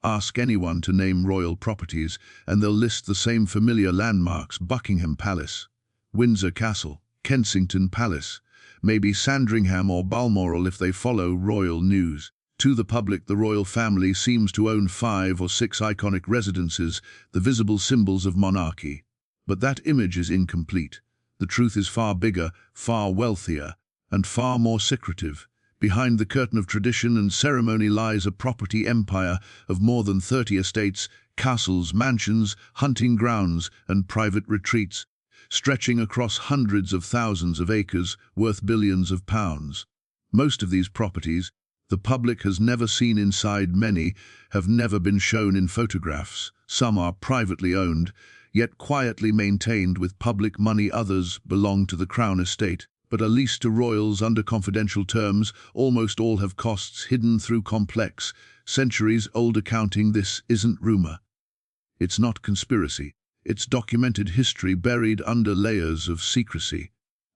Ask anyone to name royal properties, and they'll list the same familiar landmarks: Buckingham Palace, Windsor Castle, Kensington Palace, maybe Sandringham or Balmoral if they follow royal news. To the public, the royal family seems to own 5 or 6 iconic residences, the visible symbols of monarchy. But that image is incomplete. The truth is far bigger, far wealthier, and far more secretive. Behind the curtain of tradition and ceremony lies a property empire of more than 30 estates, castles, mansions, hunting grounds, and private retreats, stretching across hundreds of thousands of acres, worth billions of pounds. Most of these properties, the public has never seen inside. Many have never been shown in photographs. Some are privately owned, yet quietly maintained with public money. Others belong to the Crown estate, but are leased to royals under confidential terms. Almost all have costs hidden through complex, centuries-old accounting. This isn't rumor. It's not conspiracy. It's documented history buried under layers of secrecy.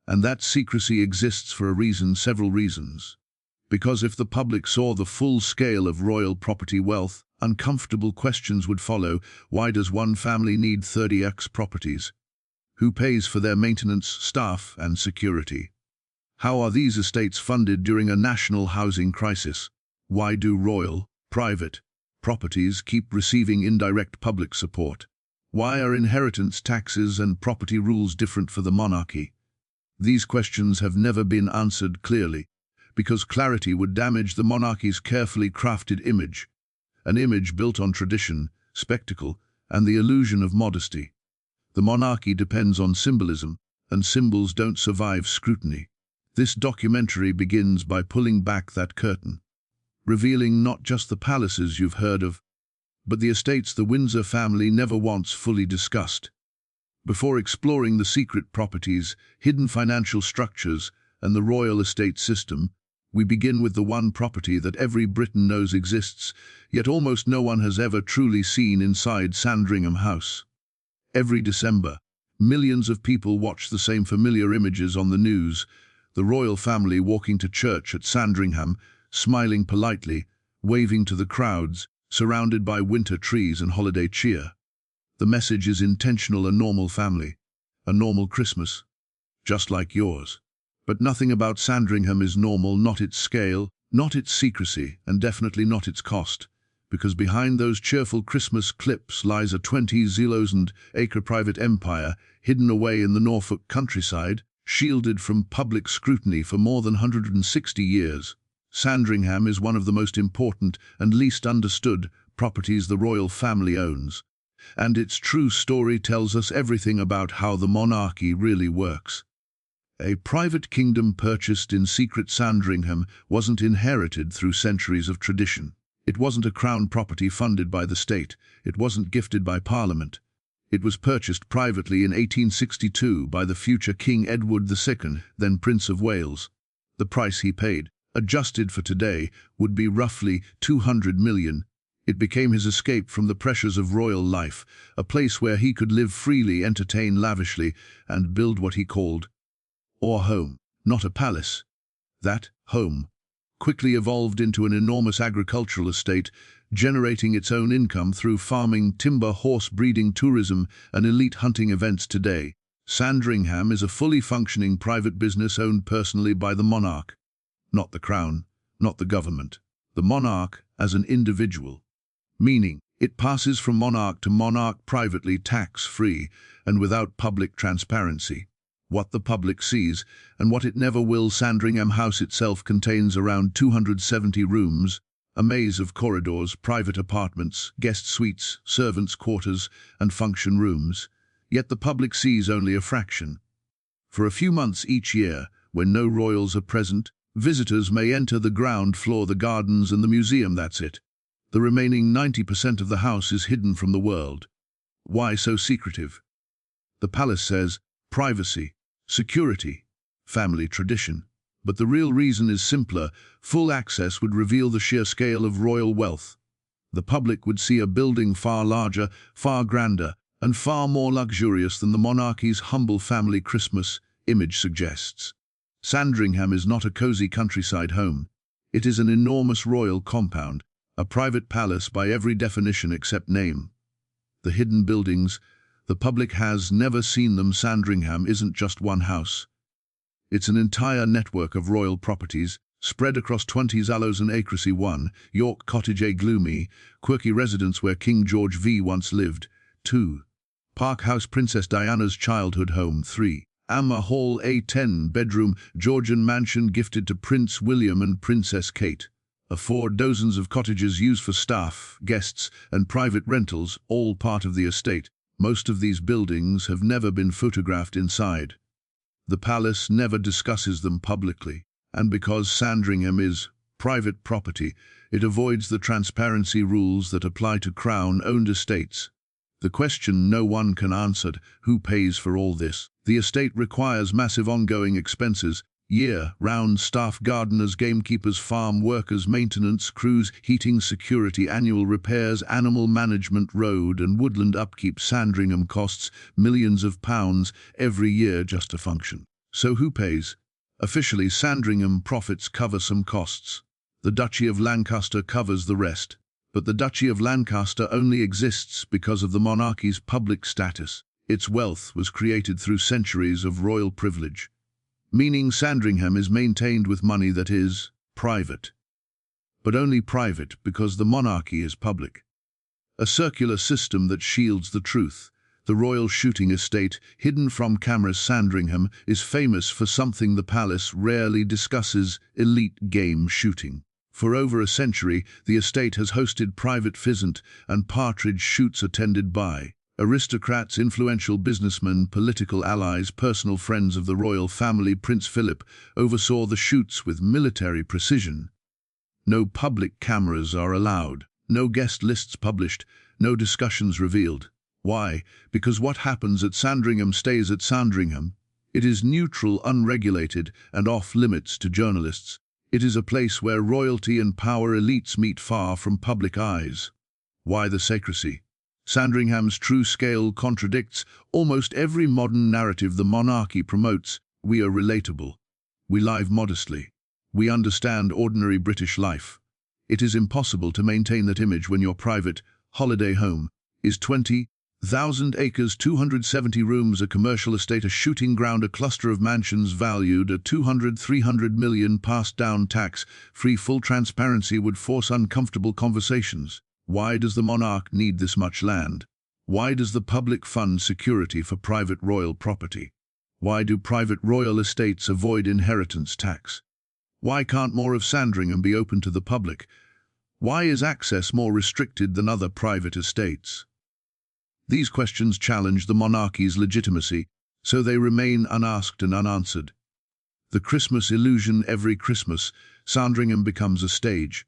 And that secrecy exists for a reason, several reasons. Because if the public saw the full scale of royal property wealth, uncomfortable questions would follow. Why does one family need 30x properties? Who pays for their maintenance, staff, and security? How are these estates funded during a national housing crisis? Why do royal, private properties keep receiving indirect public support? Why are inheritance taxes and property rules different for the monarchy? These questions have never been answered clearly, because clarity would damage the monarchy's carefully crafted image, an image built on tradition, spectacle, and the illusion of modesty. The monarchy depends on symbolism, and symbols don't survive scrutiny. This documentary begins by pulling back that curtain, revealing not just the palaces you've heard of, but the estates the Windsor family never once fully discussed. Before exploring the secret properties, hidden financial structures, and the royal estate system, we begin with the one property that every Briton knows exists, yet almost no one has ever truly seen inside: Sandringham House. Every December, millions of people watch the same familiar images on the news: the royal family walking to church at Sandringham, smiling politely, waving to the crowds, surrounded by winter trees and holiday cheer. The message is intentional: a normal family, a normal Christmas, just like yours. But nothing about Sandringham is normal, not its scale, not its secrecy, and definitely not its cost. Because behind those cheerful Christmas clips lies a 20,000-acre private empire, hidden away in the Norfolk countryside, shielded from public scrutiny for more than 160 years. Sandringham is one of the most important and least understood properties the royal family owns. And its true story tells us everything about how the monarchy really works. A private kingdom purchased in secret. Sandringham wasn't inherited through centuries of tradition. It wasn't a crown property funded by the state. It wasn't gifted by Parliament. It was purchased privately in 1862 by the future King Edward II, then Prince of Wales. The price he paid, adjusted for today, would be roughly 200 million. It became his escape from the pressures of royal life, a place where he could live freely, entertain lavishly, and build what he called a home, not a palace. That home quickly evolved into an enormous agricultural estate, generating its own income through farming, timber, horse breeding, tourism, and elite hunting events. Today, Sandringham is a fully functioning private business owned personally by the monarch. Not the crown, not the government. The monarch as an individual. Meaning, it passes from monarch to monarch, privately, tax-free, and without public transparency. What the public sees, and what it never will. Sandringham House itself contains around 270 rooms, a maze of corridors, private apartments, guest suites, servants' quarters, and function rooms. Yet the public sees only a fraction. For a few months each year, when no royals are present, visitors may enter the ground floor, the gardens, and the museum. That's it. The remaining 90% of the house is hidden from the world. Why so secretive? The palace says privacy, security, family tradition. But the real reason is simpler. Full access would reveal the sheer scale of royal wealth. The public would see a building far larger, far grander, and far more luxurious than the monarchy's humble family Christmas image suggests. Sandringham is not a cozy countryside home. It is an enormous royal compound, A private palace by every definition except name. The hidden buildings, the public has never seen them. Sandringham isn't just one house. It's an entire network of royal properties, spread across 20 Zallows and Acrecy 1, York Cottage, a gloomy, quirky residence where King George V once lived. 2. Park House, Princess Diana's childhood home. 3. Amma Hall, a 10-bedroom Georgian mansion gifted to Prince William and Princess Kate. 4. Dozens of cottages used for staff, guests, and private rentals, all part of the estate. Most of these buildings have never been photographed inside. The palace never discusses them publicly, and because Sandringham is private property, it avoids the transparency rules that apply to Crown-owned estates. The question no one can answer: who pays for all this? The estate requires massive ongoing expenses: year-round staff, gardeners, gamekeepers, farm workers, maintenance crews, heating, security, annual repairs, animal management, road and woodland upkeep. Sandringham costs millions of pounds every year just to function. So who pays? Officially, Sandringham profits cover some costs. The Duchy of Lancaster covers the rest. But the Duchy of Lancaster only exists because of the monarchy's public status. Its wealth was created through centuries of royal privilege, meaning Sandringham is maintained with money that is private. But only private because the monarchy is public. A circular system that shields the truth. The royal shooting estate, hidden from cameras. Sandringham is famous for something the palace rarely discusses: elite game shooting. For over a century, the estate has hosted private pheasant and partridge shoots attended by aristocrats, influential businessmen, political allies, personal friends of the royal family. Prince Philip oversaw the shoots with military precision. No public cameras are allowed, no guest lists published, no discussions revealed. Why? Because what happens at Sandringham stays at Sandringham. It is neutral, unregulated, and off-limits to journalists. It is a place where royalty and power elites meet, far from public eyes. Why the secrecy? Sandringham's true scale contradicts almost every modern narrative the monarchy promotes. We are relatable. We live modestly. We understand ordinary British life. It is impossible to maintain that image when your private holiday home is 20,000 acres, 270 rooms, a commercial estate, a shooting ground, a cluster of mansions valued at 200–300 million, passed down tax-free. Full transparency would force uncomfortable conversations. Why does the monarch need this much land? Why does the public fund security for private royal property? Why do private royal estates avoid inheritance tax? Why can't more of Sandringham be open to the public? Why is access more restricted than other private estates? These questions challenge the monarchy's legitimacy, so they remain unasked and unanswered. The Christmas illusion. Every Christmas, Sandringham becomes a stage.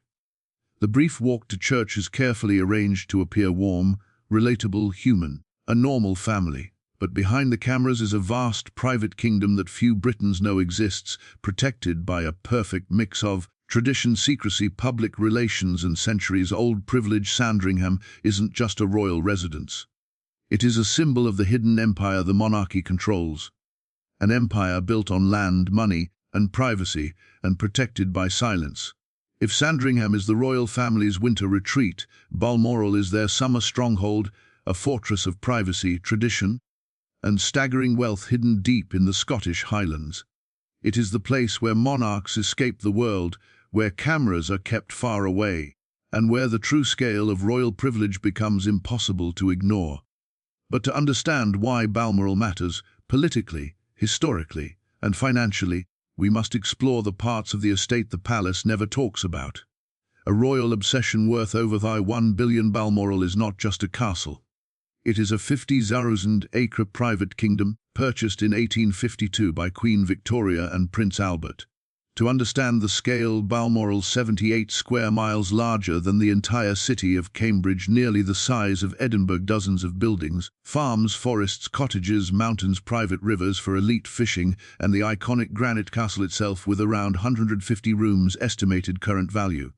The brief walk to church is carefully arranged to appear warm, relatable, human, a normal family. But behind the cameras is a vast private kingdom that few Britons know exists, protected by a perfect mix of tradition, secrecy, public relations, and centuries-old privilege. Sandringham isn't just a royal residence. It is a symbol of the hidden empire the monarchy controls. An empire built on land, money, and privacy, and protected by silence. If Sandringham is the royal family's winter retreat, Balmoral is their summer stronghold, a fortress of privacy, tradition, and staggering wealth hidden deep in the Scottish Highlands. It is the place where monarchs escape the world, where cameras are kept far away, and where the true scale of royal privilege becomes impossible to ignore. But to understand why Balmoral matters, politically, historically, and financially, we must explore the parts of the estate the palace never talks about. A royal obsession worth over £1 billion. Balmoral is not just a castle. It is a 50,000-acre private kingdom, purchased in 1852 by Queen Victoria and Prince Albert. To understand the scale, Balmoral's 78 square miles, larger than the entire city of Cambridge, nearly the size of Edinburgh. Dozens of buildings, farms, forests, cottages, mountains, private rivers for elite fishing, and the iconic granite castle itself with around 150 rooms. Estimated current value: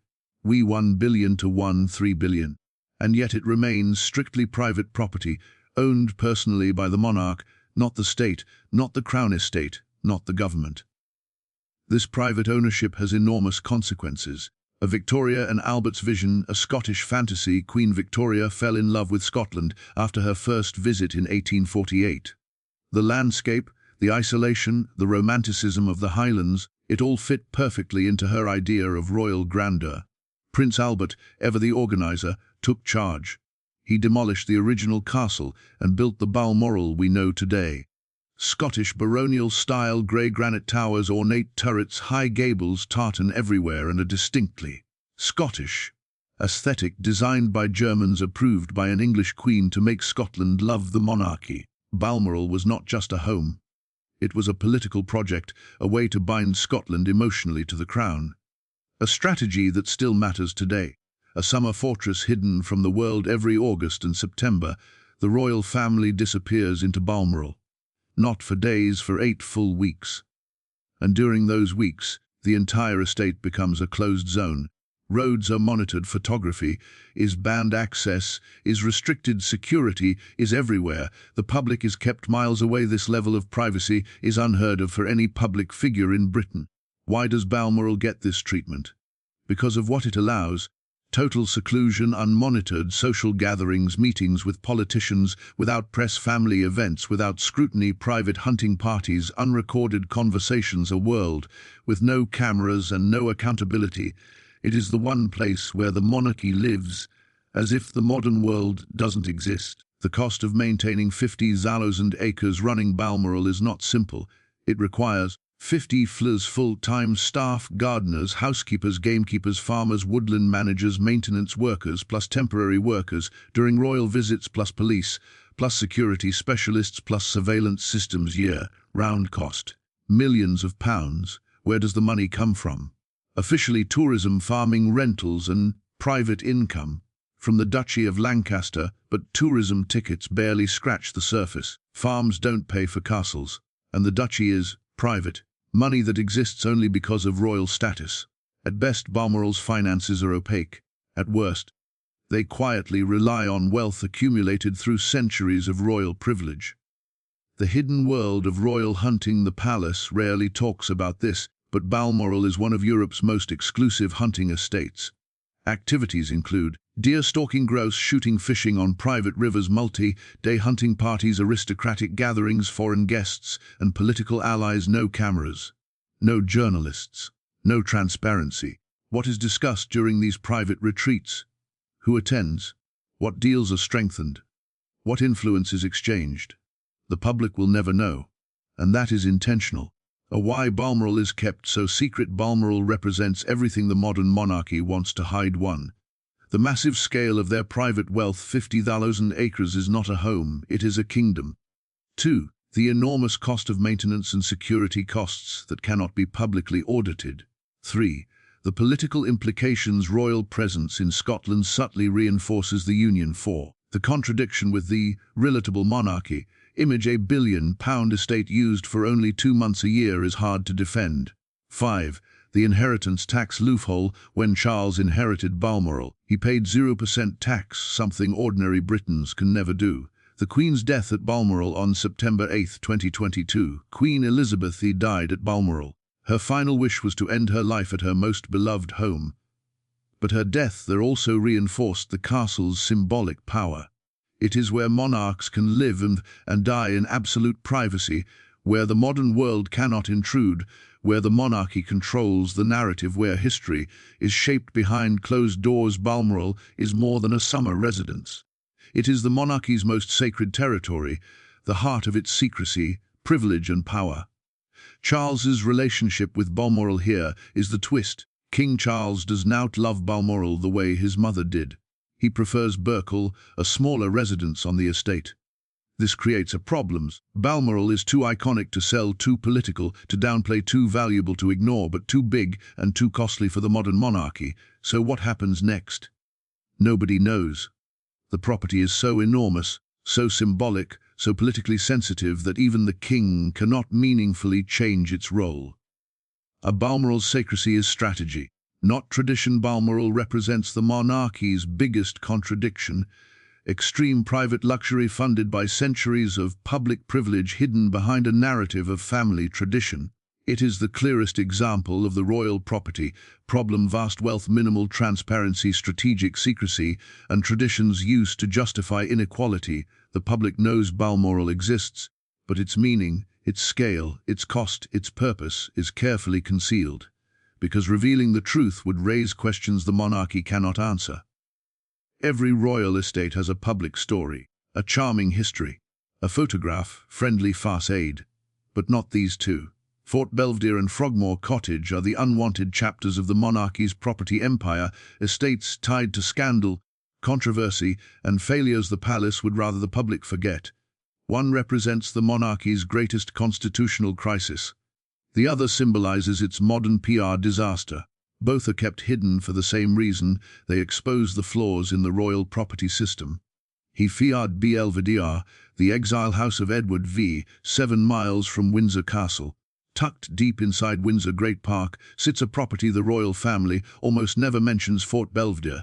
£1 billion to £3 billion. And yet it remains strictly private property, owned personally by the monarch, not the state, not the Crown estate, not the government. This private ownership has enormous consequences. A Victoria and Albert's vision, a Scottish fantasy, Queen Victoria fell in love with Scotland after her first visit in 1848. The landscape, the isolation, the romanticism of the Highlands, it all fit perfectly into her idea of royal grandeur. Prince Albert, ever the organizer, took charge. He demolished the original castle and built the Balmoral we know today. Scottish baronial-style grey granite towers, ornate turrets, high gables, tartan everywhere, and a distinctly Scottish aesthetic designed by Germans, approved by an English queen to make Scotland love the monarchy. Balmoral was not just a home. It was a political project, a way to bind Scotland emotionally to the crown. A strategy that still matters today. A summer fortress hidden from the world. Every August and September, the royal family disappears into Balmoral. Not for days, for 8 full weeks. And during those weeks, the entire estate becomes a closed zone. Roads are monitored, photography is banned, access is restricted, security is everywhere. The public is kept miles away. This level of privacy is unheard of for any public figure in Britain. Why does Balmoral get this treatment? Because of what it allows. Total seclusion, unmonitored social gatherings, meetings with politicians, without press, family events, without scrutiny, private hunting parties, unrecorded conversations, a world with no cameras and no accountability. It is the one place where the monarchy lives, as if the modern world doesn't exist. The cost of maintaining 50,000 acres running Balmoral is not simple. It requires 50 full-time staff, gardeners, housekeepers, gamekeepers, farmers, woodland managers, maintenance workers, plus temporary workers during royal visits, plus police, plus security specialists, plus surveillance systems. Year-round cost. Millions of pounds. Where does the money come from? Officially tourism, farming, rentals and private income from the Duchy of Lancaster, but tourism tickets barely scratch the surface. Farms don't pay for castles, and the duchy is private. Money that exists only because of royal status. At best, Balmoral's finances are opaque. At worst, they quietly rely on wealth accumulated through centuries of royal privilege. The hidden world of royal hunting. The palace rarely talks about this, but Balmoral is one of Europe's most exclusive hunting estates. Activities include deer stalking, grouse shooting, fishing on private rivers, multi-day hunting parties, aristocratic gatherings, foreign guests and political allies. No cameras, no journalists, no transparency. What is discussed during these private retreats? Who attends? What deals are strengthened? What influence is exchanged? The public will never know, and that is intentional. Why Balmoral is kept so secret. Balmoral represents everything the modern monarchy wants to hide. 1. The massive scale of their private wealth. 50,000 acres is not a home, it is a kingdom. 2. The enormous cost of maintenance and security costs that cannot be publicly audited. 3. The political implications. Royal presence in Scotland subtly reinforces the union. 4. The contradiction with the relatable monarchy. Image: a £1 billion estate used for only 2 months a year is hard to defend. 5. The inheritance tax loophole. When Charles inherited Balmoral, he paid 0% tax, something ordinary Britons can never do. The Queen's death at Balmoral on September 8, 2022. Queen Elizabeth died at Balmoral. Her final wish was to end her life at her most beloved home. But her death there also reinforced the castle's symbolic power. It is where monarchs can live and die in absolute privacy, where the modern world cannot intrude, where the monarchy controls the narrative, where history is shaped behind closed doors. Balmoral is more than a summer residence. It is the monarchy's most sacred territory, the heart of its secrecy, privilege and power. Charles's relationship with Balmoral here is the twist. King Charles does not love Balmoral the way his mother did. He prefers Berkeley, a smaller residence on the estate. This creates a problem. Balmoral is too iconic to sell, too political to downplay, too valuable to ignore, but too big and too costly for the modern monarchy. So what happens next? Nobody knows. The property is so enormous, so symbolic, so politically sensitive that even the king cannot meaningfully change its role. Balmoral's secrecy is strategy, not tradition. Balmoral represents the monarchy's biggest contradiction. Extreme private luxury funded by centuries of public privilege hidden behind a narrative of family tradition. It is the clearest example of the royal property problem: vast wealth, minimal transparency, strategic secrecy, and traditions used to justify inequality. The public knows Balmoral exists, but its meaning, its scale, its cost, its purpose is carefully concealed, because revealing the truth would raise questions the monarchy cannot answer. Every royal estate has a public story, a charming history, a photograph, friendly facade, but not these two. Fort Belvedere and Frogmore Cottage are the unwanted chapters of the monarchy's property empire, estates tied to scandal, controversy, and failures the palace would rather the public forget. One represents the monarchy's greatest constitutional crisis. The other symbolizes its modern PR disaster. Both are kept hidden for the same reason: they expose the flaws in the royal property system. Fort Belvedere, the exile house of Edward V, 7 miles from Windsor Castle. Tucked deep inside Windsor Great Park sits a property the royal family almost never mentions: Fort Belvedere,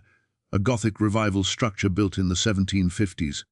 a Gothic revival structure built in the 1750s.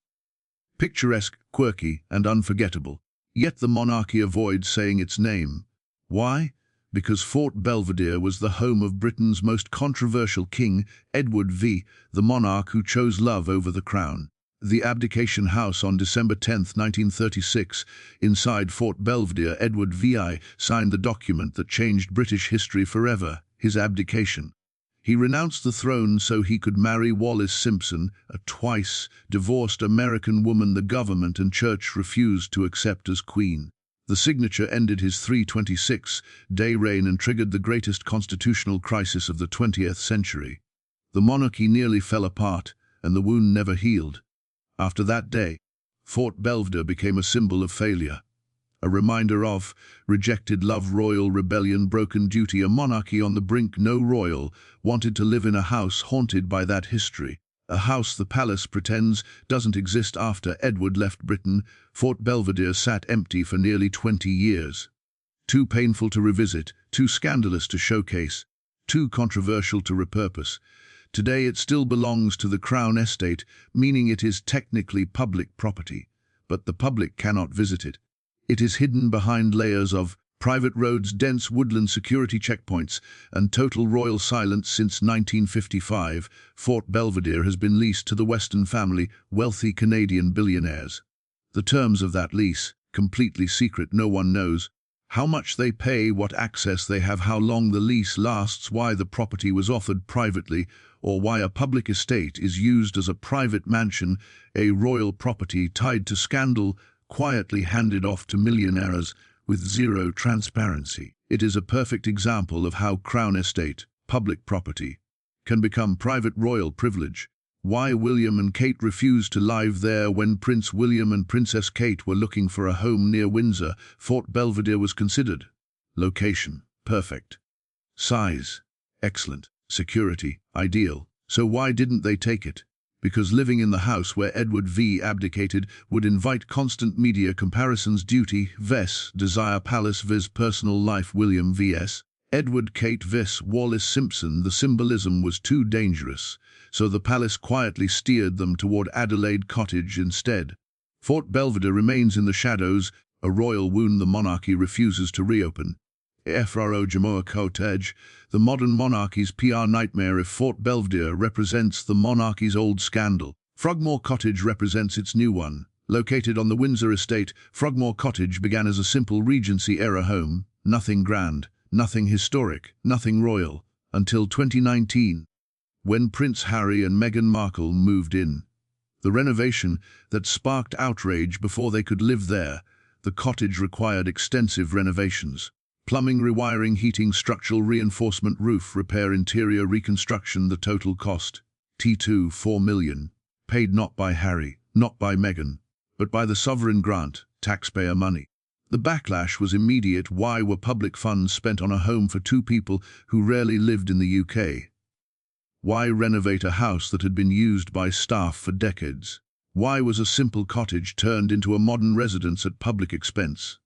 Picturesque, quirky, and unforgettable, yet the monarchy avoids saying its name. Why? Because Fort Belvedere was the home of Britain's most controversial king, Edward V, the monarch who chose love over the crown. The abdication house on December 10, 1936, inside Fort Belvedere, Edward VI signed the document that changed British history forever: his abdication. He renounced the throne so he could marry Wallis Simpson, a twice-divorced American woman the government and church refused to accept as queen. The signature ended his 326-day reign and triggered the greatest constitutional crisis of the 20th century. The monarchy nearly fell apart, and the wound never healed. After that day, Fort Belvedere became a symbol of failure, a reminder of rejected love, royal rebellion, broken duty, a monarchy on the brink. No royal wanted to live in a house haunted by that history, a house the palace pretends doesn't exist. After Edward left Britain, Fort Belvedere sat empty for nearly 20 years. Too painful to revisit, too scandalous to showcase, too controversial to repurpose. Today it still belongs to the Crown Estate, meaning it is technically public property, but the public cannot visit it. It is hidden behind layers of private roads, dense woodland, security checkpoints, and total royal silence. Since 1955, Fort Belvedere has been leased to the Weston family, wealthy Canadian billionaires. The terms of that lease, completely secret, no one knows how much they pay, what access they have, how long the lease lasts, why the property was offered privately, or why a public estate is used as a private mansion, a royal property tied to scandal, quietly handed off to millionaires with zero transparency. It is a perfect example of how Crown Estate, public property, can become private royal privilege. Why William and Kate refused to live there when Prince William and Princess Kate were looking for a home near Windsor. Fort Belvedere was considered. Location, perfect. Size, excellent. Security, ideal. So why didn't they take it? Because living in the house where Edward V abdicated would invite constant media comparisons. Duty, vs. desire, palace vs. personal life. William vs. Edward, Kate vs. Wallis Simpson. The symbolism was too dangerous, so the palace quietly steered them toward Adelaide Cottage instead. Fort Belvedere remains in the shadows, a royal wound the monarchy refuses to reopen. Fro Jamoa Cottage, the modern monarchy's PR nightmare. If Fort Belvedere represents the monarchy's old scandal, Frogmore Cottage represents its new one. Located on the Windsor estate, Frogmore Cottage began as a simple Regency-era home, nothing grand, nothing historic, nothing royal, until 2019, when Prince Harry and Meghan Markle moved in. The renovation that sparked outrage before they could live there. The cottage required extensive renovations. Plumbing, rewiring, heating, structural reinforcement, roof repair, interior reconstruction. The total cost, T2, $4 million. Paid not by Harry, not by Meghan, but by the sovereign grant, taxpayer money. The backlash was immediate. Why were public funds spent on a home for two people who rarely lived in the UK? Why renovate a house that had been used by staff for decades? Why was a simple cottage turned into a modern residence at public expense?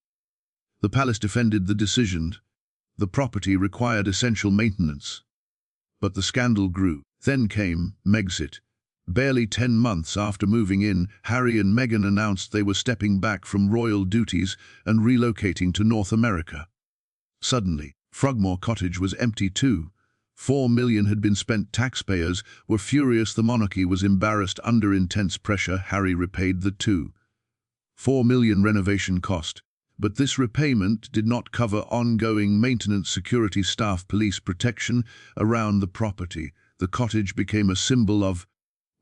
The palace defended the decision. The property required essential maintenance. But the scandal grew. Then came Megxit. Barely 10 months after moving in, Harry and Meghan announced they were stepping back from royal duties and relocating to North America. Suddenly, Frogmore Cottage was empty too. 4 million had been spent. Taxpayers were furious. The monarchy was embarrassed. Under intense pressure, Harry repaid the 4 million renovation cost. But this repayment did not cover ongoing maintenance, security, staff, police protection around the property. The cottage became a symbol of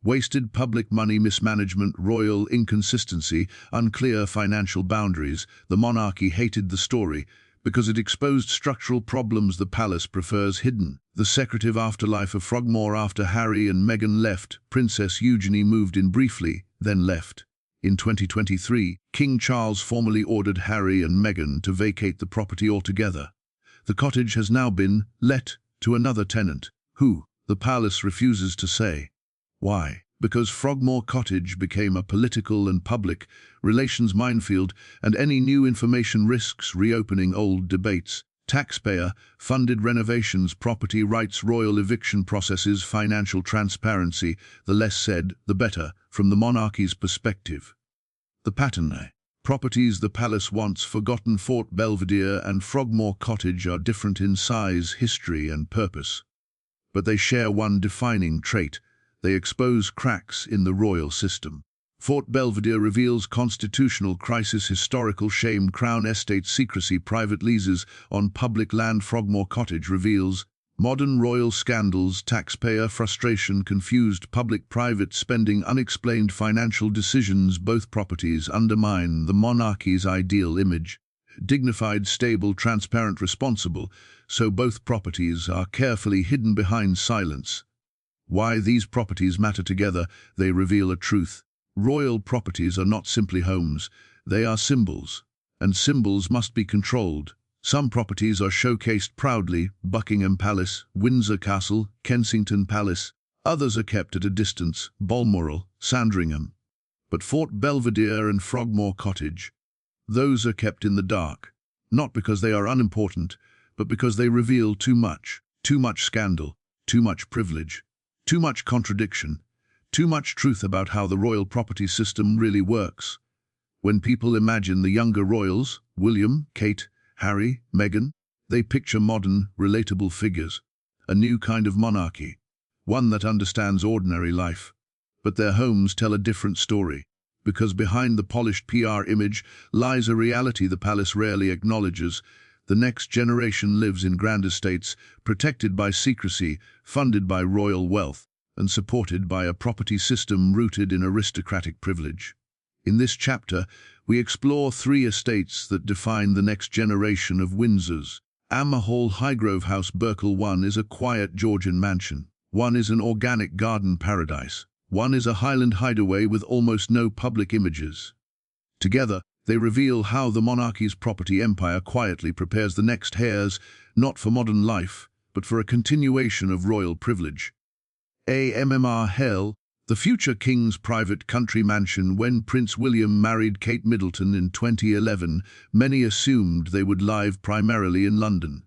wasted public money, mismanagement, royal inconsistency, unclear financial boundaries. The monarchy hated the story because it exposed structural problems the palace prefers hidden. The secretive afterlife of Frogmore. After Harry and Meghan left, Princess Eugenie moved in briefly, then left. In 2023, King Charles formally ordered Harry and Meghan to vacate the property altogether. The cottage has now been let to another tenant. Who? The palace refuses to say. Why? Because Frogmore Cottage became a political and public relations minefield, and any new information risks reopening old debates. Taxpayer-funded renovations, property rights, royal eviction processes, financial transparency. The less said, the better, from the monarchy's perspective. The pattern. Properties the palace wants forgotten. Fort Belvedere and Frogmore Cottage are different in size, history, and purpose. But they share one defining trait. They expose cracks in the royal system. Fort Belvedere reveals constitutional crisis, historical shame, crown estate secrecy, private leases on public land. Frogmore Cottage reveals modern royal scandals, taxpayer frustration, confused public-private spending, unexplained financial decisions. Both properties undermine the monarchy's ideal image. Dignified, stable, transparent, responsible. So both properties are carefully hidden behind silence. Why these properties matter together, they reveal a truth. Royal properties are not simply homes, they are symbols. And symbols must be controlled. Some properties are showcased proudly, Buckingham Palace, Windsor Castle, Kensington Palace. Others are kept at a distance, Balmoral, Sandringham. But Fort Belvedere and Frogmore Cottage, those are kept in the dark. Not because they are unimportant, but because they reveal too much scandal, too much privilege, too much contradiction, too much truth about how the royal property system really works. When people imagine the younger royals, William, Kate, Harry, Meghan, they picture modern, relatable figures, a new kind of monarchy, one that understands ordinary life. But their homes tell a different story, because behind the polished PR image lies a reality the palace rarely acknowledges. The next generation lives in grand estates, protected by secrecy, funded by royal wealth, and supported by a property system rooted in aristocratic privilege. In this chapter, we explore 3 estates that define the next generation of Windsors. Amer Hall, Highgrove House, Berkeley. One is a quiet Georgian mansion. One is an organic garden paradise. One is a Highland hideaway with almost no public images. Together, they reveal how the monarchy's property empire quietly prepares the next heirs, not for modern life, but for a continuation of royal privilege. Amer Hall, the future king's private country mansion. When Prince William married Kate Middleton in 2011, many assumed they would live primarily in London.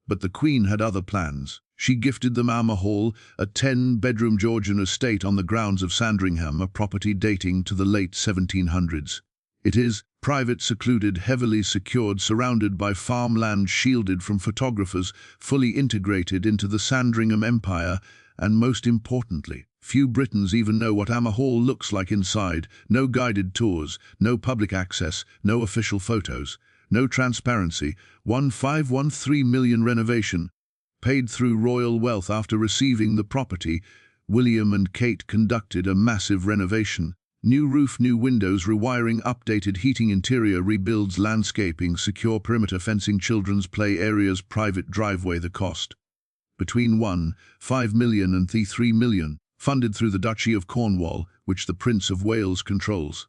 But the Queen had other plans. She gifted them Amer Hall, a 10-bedroom Georgian estate on the grounds of Sandringham, a property dating to the late 1700s. It is private, secluded, heavily secured, surrounded by farmland, shielded from photographers, fully integrated into the Sandringham empire, and most importantly, few Britons even know what Amer Hall looks like inside. No guided tours, no public access, no official photos, no transparency. 1.513 million renovation, paid through royal wealth. After receiving the property, William and Kate conducted a massive renovation. New roof, new windows, rewiring, updated heating, interior rebuilds, landscaping, secure perimeter fencing, children's play areas, private driveway. The cost between 1.5 million and 3 million, funded through the Duchy of Cornwall, which the Prince of Wales controls.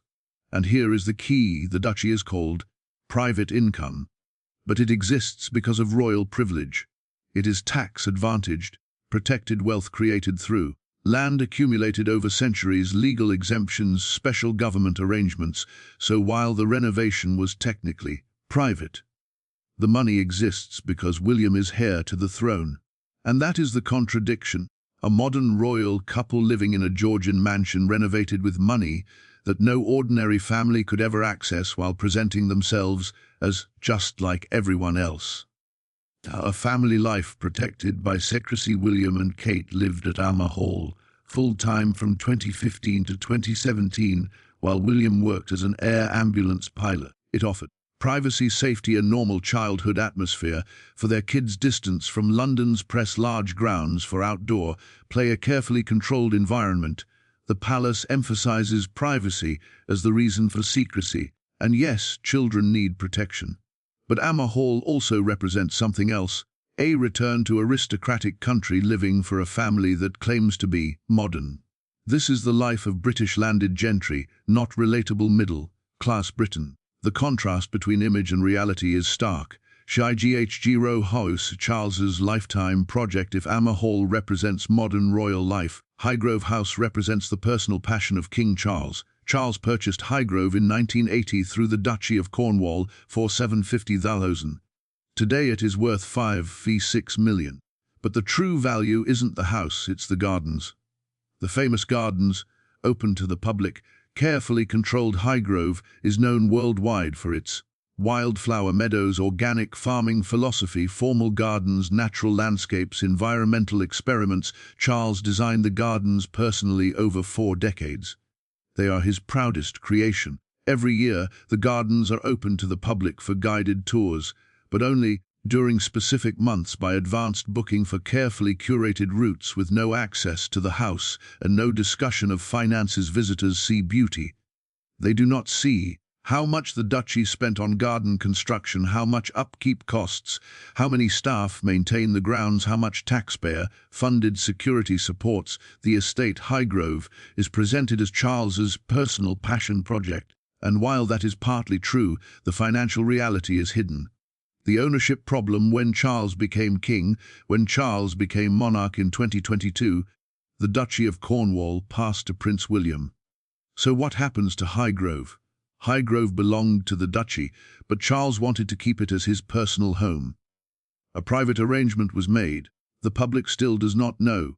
And here is the key: the duchy is called private income, but it exists because of royal privilege. It is tax-advantaged, protected wealth created through land accumulated over centuries, legal exemptions, special government arrangements. So while the renovation was technically private, the money exists because William is heir to the throne. And that is the contradiction. A modern royal couple living in a Georgian mansion renovated with money that no ordinary family could ever access, while presenting themselves as just like everyone else. A family life protected by secrecy. William and Kate lived at Alma Hall, full-time from 2015 to 2017, while William worked as an air ambulance pilot. It offered privacy, safety and normal childhood atmosphere for their kids. Distance from London's press, large grounds for outdoor play, a carefully controlled environment. The palace emphasizes privacy as the reason for secrecy, and yes, children need protection. But Alma Hall also represents something else, a return to aristocratic country living for a family that claims to be modern. This is the life of British landed gentry, not relatable middle-class Britain. The contrast between image and reality is stark. Highgrove House, Charles's lifetime project. If Alma Hall represents modern royal life, Highgrove House represents the personal passion of King Charles. Charles purchased Highgrove in 1980 through the Duchy of Cornwall for £750,000. Today it is worth £5.6 million. But the true value isn't the house, it's the gardens. The famous gardens, open to the public, carefully controlled. Highgrove is known worldwide for its wildflower meadows, organic farming philosophy, formal gardens, natural landscapes, environmental experiments. Charles designed the gardens personally over 4 decades. They are his proudest creation. Every year, the gardens are open to the public for guided tours, but only during specific months by advanced booking for carefully curated routes with no access to the house and no discussion of finances. Visitors see beauty. They do not see how much the duchy spent on garden construction, how much upkeep costs, how many staff maintain the grounds, how much taxpayer-funded security supports the estate. Highgrove is presented as Charles's personal passion project, and while that is partly true, the financial reality is hidden. The ownership problem. When Charles became king, when Charles became monarch in 2022, the Duchy of Cornwall passed to Prince William. So what happens to Highgrove? Highgrove belonged to the duchy, but Charles wanted to keep it as his personal home. A private arrangement was made. The public still does not know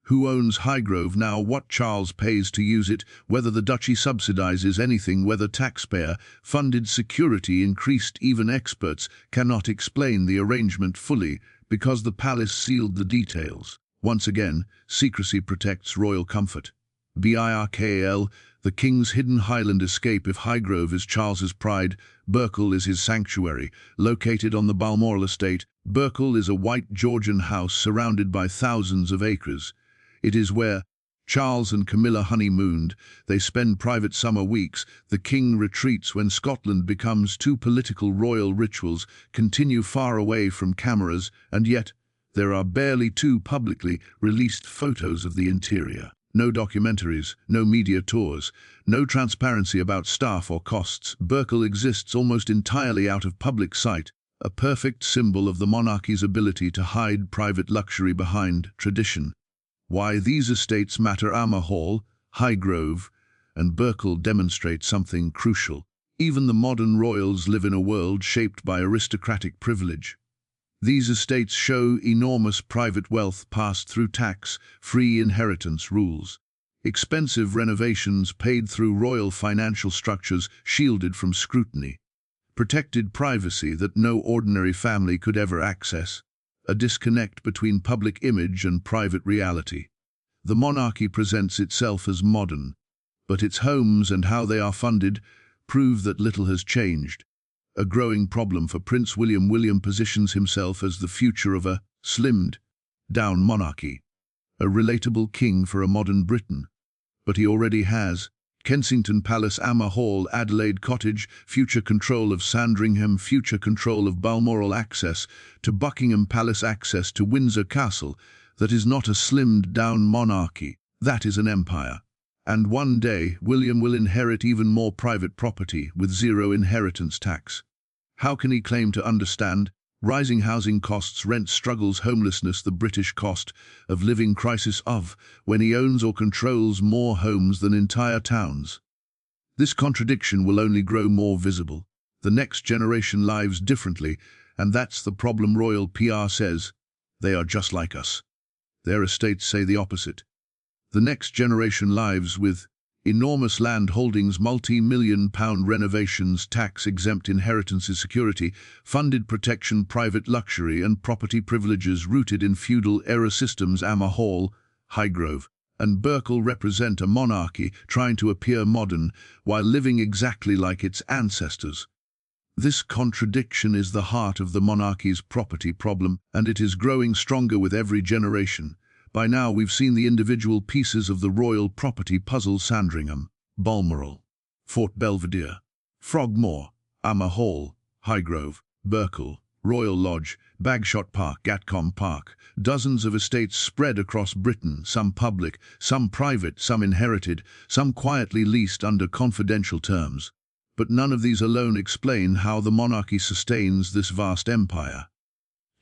who owns Highgrove now, what Charles pays to use it, whether the duchy subsidizes anything, whether taxpayer-funded security increased. Even experts cannot explain the arrangement fully because the palace sealed the details. Once again, secrecy protects royal comfort. BIRKAL, the king's hidden Highland escape. If Highgrove is Charles's pride, Berkeley is his sanctuary. Located on the Balmoral estate, Berkeley is a white Georgian house surrounded by thousands of acres. It is where Charles and Camilla honeymooned. They spend private summer weeks. The king retreats when Scotland becomes too political. Royal rituals continue far away from cameras, and yet there are barely 2 publicly released photos of the interior. No documentaries, no media tours, no transparency about staff or costs. Berkeley exists almost entirely out of public sight, a perfect symbol of the monarchy's ability to hide private luxury behind tradition. Why these estates matter. Alma Hall, Highgrove, and Berkeley demonstrate something crucial. Even the modern royals live in a world shaped by aristocratic privilege. These estates show enormous private wealth passed through tax-free inheritance rules. Expensive renovations paid through royal financial structures shielded from scrutiny. Protected privacy that no ordinary family could ever access. A disconnect between public image and private reality. The monarchy presents itself as modern, but its homes and how they are funded prove that little has changed. A growing problem for Prince William. William positions himself as the future of a slimmed-down monarchy, a relatable king for a modern Britain. But he already has Kensington Palace, Alma Hall, Adelaide Cottage, future control of Sandringham, future control of Balmoral, access to Buckingham Palace, access to Windsor Castle. That is not a slimmed-down monarchy, that is an empire. And one day, William will inherit even more private property with zero inheritance tax. How can he claim to understand rising housing costs, rent struggles, homelessness, the British cost of living crisis when he owns or controls more homes than entire towns? This contradiction will only grow more visible. The next generation lives differently, and that's the problem. Royal PR says they are just like us. Their estates say the opposite. The next generation lives with Enormous land holdings, multi-million-pound renovations, tax-exempt inheritances, security, funded protection, private luxury and property privileges rooted in feudal-era systems. Amma Hall, Highgrove, and Berkeley represent a monarchy trying to appear modern while living exactly like its ancestors. This contradiction is the heart of the monarchy's property problem, and it is growing stronger with every generation. By now we've seen the individual pieces of the royal property puzzle: Sandringham, Balmoral, Fort Belvedere, Frogmore, Amma Hall, Highgrove, Berkeley, Royal Lodge, Bagshot Park, Gatcombe Park. Dozens of estates spread across Britain, some public, some private, some inherited, some quietly leased under confidential terms. But none of these alone explain how the monarchy sustains this vast empire.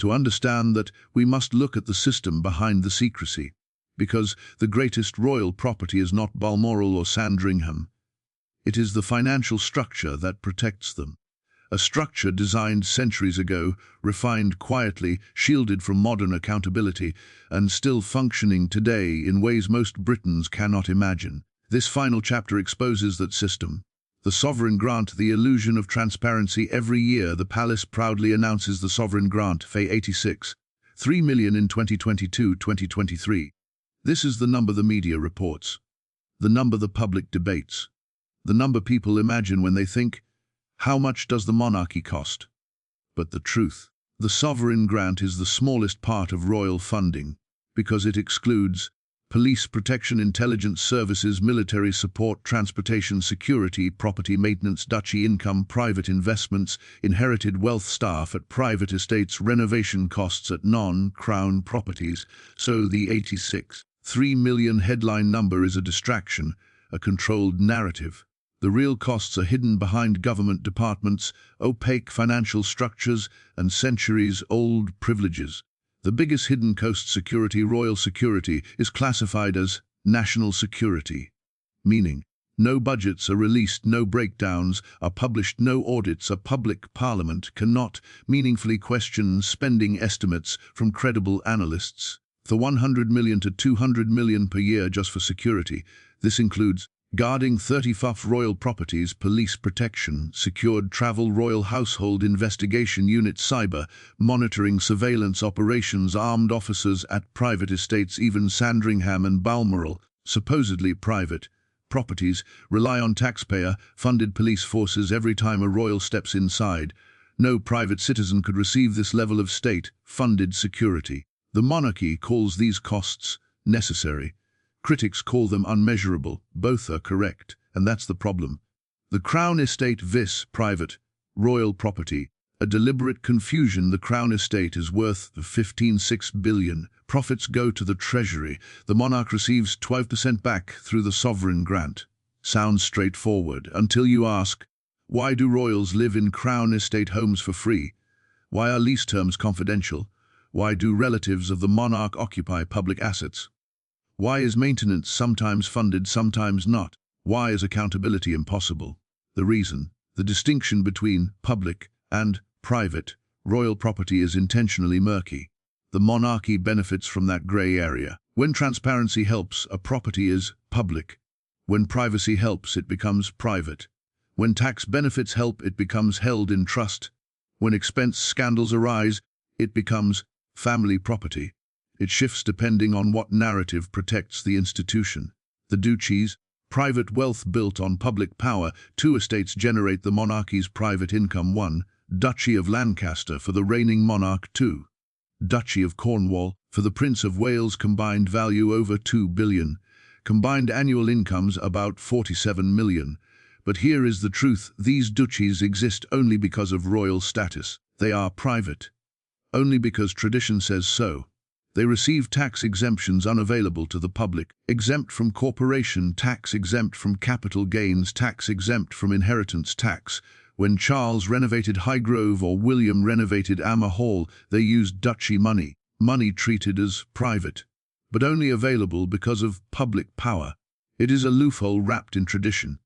To understand that, we must look at the system behind the secrecy, because the greatest royal property is not Balmoral or Sandringham. It is the financial structure that protects them. A structure designed centuries ago, refined quietly, shielded from modern accountability, and still functioning today in ways most Britons cannot imagine. This final chapter exposes that system. The sovereign grant, the illusion of transparency. Every year, the palace proudly announces the sovereign grant, Fay 86, 3 million in 2022-2023. This is the number the media reports, the number the public debates, the number people imagine when they think, how much does the monarchy cost? But the truth, the sovereign grant is the smallest part of royal funding, because it excludes police protection, intelligence services, military support, transportation, security, property maintenance, duchy income, private investments, inherited wealth, staff at private estates, renovation costs at non-crown properties. So the 86.3 million headline number is a distraction, a controlled narrative. The real costs are hidden behind government departments, opaque financial structures, and centuries-old privileges. The biggest hidden cost, security, royal security, is classified as national security, meaning no budgets are released, no breakdowns are published, no audits. A public parliament cannot meaningfully question spending estimates from credible analysts. The 100 million to 200 million per year just for security. This includes guarding 35 royal properties, police protection, secured travel, royal household investigation unit, cyber, monitoring, surveillance operations, armed officers at private estates. Even Sandringham and Balmoral, supposedly private properties, rely on taxpayer-funded police forces every time a royal steps inside. No private citizen could receive this level of state-funded security. The monarchy calls these costs necessary. Critics call them unmeasurable. Both are correct, and that's the problem. The Crown Estate vis private, royal property. A deliberate confusion. The Crown Estate is worth 15.6 billion. Profits go to the Treasury. The monarch receives 12% back through the sovereign grant. Sounds straightforward, until you ask, why do royals live in Crown Estate homes for free? Why are lease terms confidential? Why do relatives of the monarch occupy public assets? Why is maintenance sometimes funded, sometimes not? Why is accountability impossible? The reason, the distinction between public and private royal property is intentionally murky. The monarchy benefits from that grey area. When transparency helps, a property is public. When privacy helps, it becomes private. When tax benefits help, it becomes held in trust. When expense scandals arise, it becomes family property. It shifts depending on what narrative protects the institution. The duchies, private wealth built on public power. 2 estates generate the monarchy's private income. 1. Duchy of Lancaster for the reigning monarch. 2. Duchy of Cornwall for the Prince of Wales. Combined value over 2 billion. Combined annual incomes about 47 million. But here is the truth. These duchies exist only because of royal status. They are private only because tradition says so. They receive tax exemptions unavailable to the public, exempt from corporation tax, exempt from capital gains tax, exempt from inheritance tax. When Charles renovated Highgrove or William renovated Amma Hall, they used duchy money, money treated as private, but only available because of public power. It is a loophole wrapped in tradition,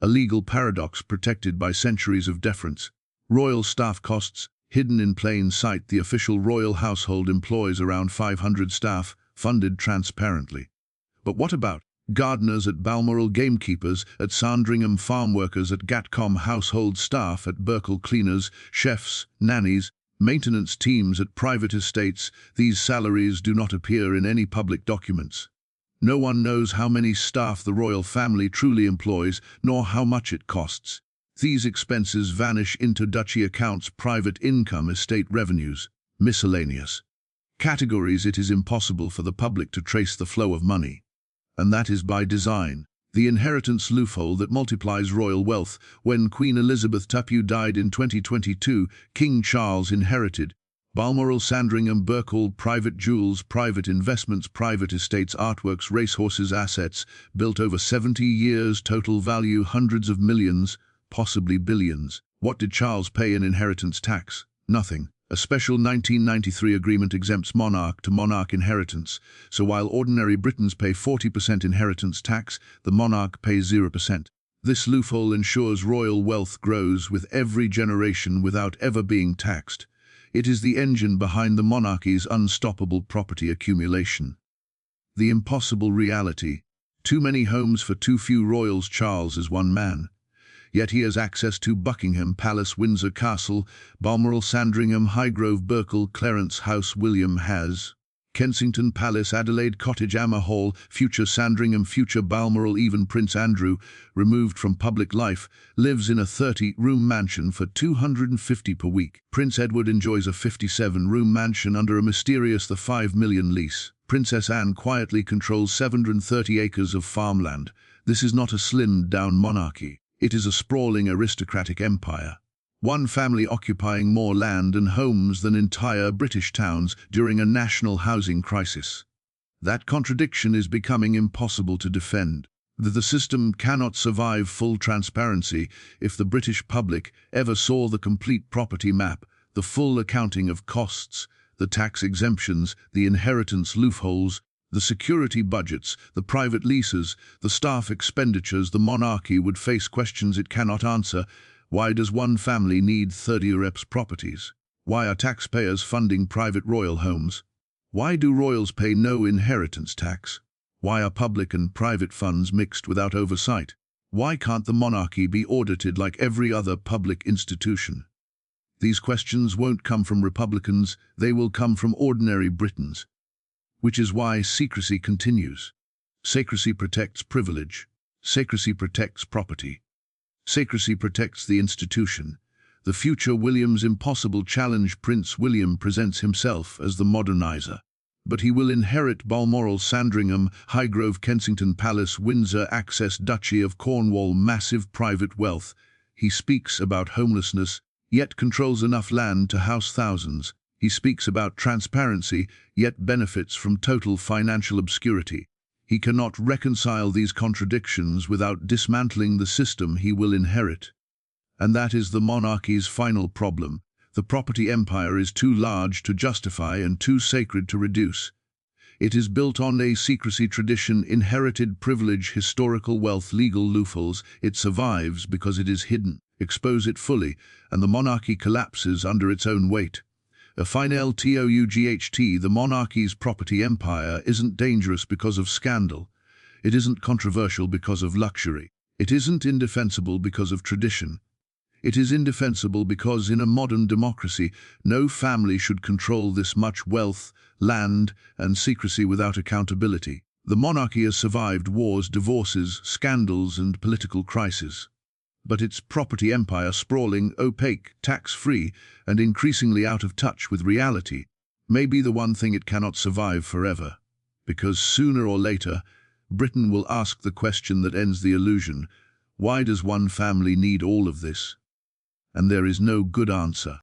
a legal paradox protected by centuries of deference. Royal staff costs, hidden in plain sight. The official royal household employs around 500 staff, funded transparently. But what about Gardeners at Balmoral, gamekeepers at Sandringham, farm workers at Gatcombe, household staff at Berkeley, cleaners, chefs, nannies, maintenance teams at private estates. These salaries do not appear in any public documents. No one knows how many staff the royal family truly employs, nor how much it costs. These expenses vanish into duchy accounts, private income, estate revenues, miscellaneous categories. It is impossible for the public to trace the flow of money. And that is by design. The inheritance loophole that multiplies royal wealth. When Queen Elizabeth II died in 2022, King Charles inherited Balmoral, Sandringham, Berkeley, private jewels, private investments, private estates, artworks, racehorses, assets, built over 70 years, total value hundreds of millions, possibly billions. What did Charles pay in inheritance tax? Nothing. A special 1993 agreement exempts monarch to monarch inheritance, so while ordinary Britons pay 40% inheritance tax, the monarch pays 0%. This loophole ensures royal wealth grows with every generation without ever being taxed. It is the engine behind the monarchy's unstoppable property accumulation. The impossible reality. Too many homes for too few royals. Charles is one man. Yet he has access to Buckingham Palace, Windsor Castle, Balmoral, Sandringham, Highgrove, Berkeley, Clarence House. William has Kensington Palace, Adelaide Cottage, Amer Hall, future Sandringham, future Balmoral. Even Prince Andrew, removed from public life, lives in a 30-room mansion for $250 per week. Prince Edward enjoys a 57-room mansion under a mysterious $5 million lease. Princess Anne quietly controls 730 acres of farmland. This is not a slimmed-down monarchy. It is a sprawling aristocratic empire. One family occupying more land and homes than entire British towns during a national housing crisis. That contradiction is becoming impossible to defend. The system cannot survive full transparency. If the British public ever saw the complete property map, the full accounting of costs, the tax exemptions, the inheritance loopholes, the security budgets, the private leases, the staff expenditures, the monarchy would face questions it cannot answer. Why does one family need 30 reps properties? Why are taxpayers funding private royal homes? Why do royals pay no inheritance tax? Why are public and private funds mixed without oversight? Why can't the monarchy be audited like every other public institution? These questions won't come from Republicans, they will come from ordinary Britons. Which is why secrecy continues. Secrecy protects privilege. Secrecy protects property. Secrecy protects the institution. The future William's impossible challenge. Prince William presents himself as the modernizer. But he will inherit Balmoral, Sandringham, Highgrove, Kensington Palace, Windsor, access Duchy of Cornwall, massive private wealth. He speaks about homelessness, yet controls enough land to house thousands. He speaks about transparency, yet benefits from total financial obscurity. He cannot reconcile these contradictions without dismantling the system he will inherit. And that is the monarchy's final problem. The property empire is too large to justify and too sacred to reduce. It is built on a secrecy tradition, inherited privilege, historical wealth, legal loopholes. It survives because it is hidden. Expose it fully, and the monarchy collapses under its own weight. A final tought, the monarchy's property empire isn't dangerous because of scandal. It isn't controversial because of luxury. It isn't indefensible because of tradition. It is indefensible because in a modern democracy, no family should control this much wealth, land, and secrecy without accountability. The monarchy has survived wars, divorces, scandals, and political crises. But its property empire, sprawling, opaque, tax-free, and increasingly out of touch with reality, may be the one thing it cannot survive forever. Because sooner or later, Britain will ask the question that ends the illusion: why does one family need all of this? And there is no good answer.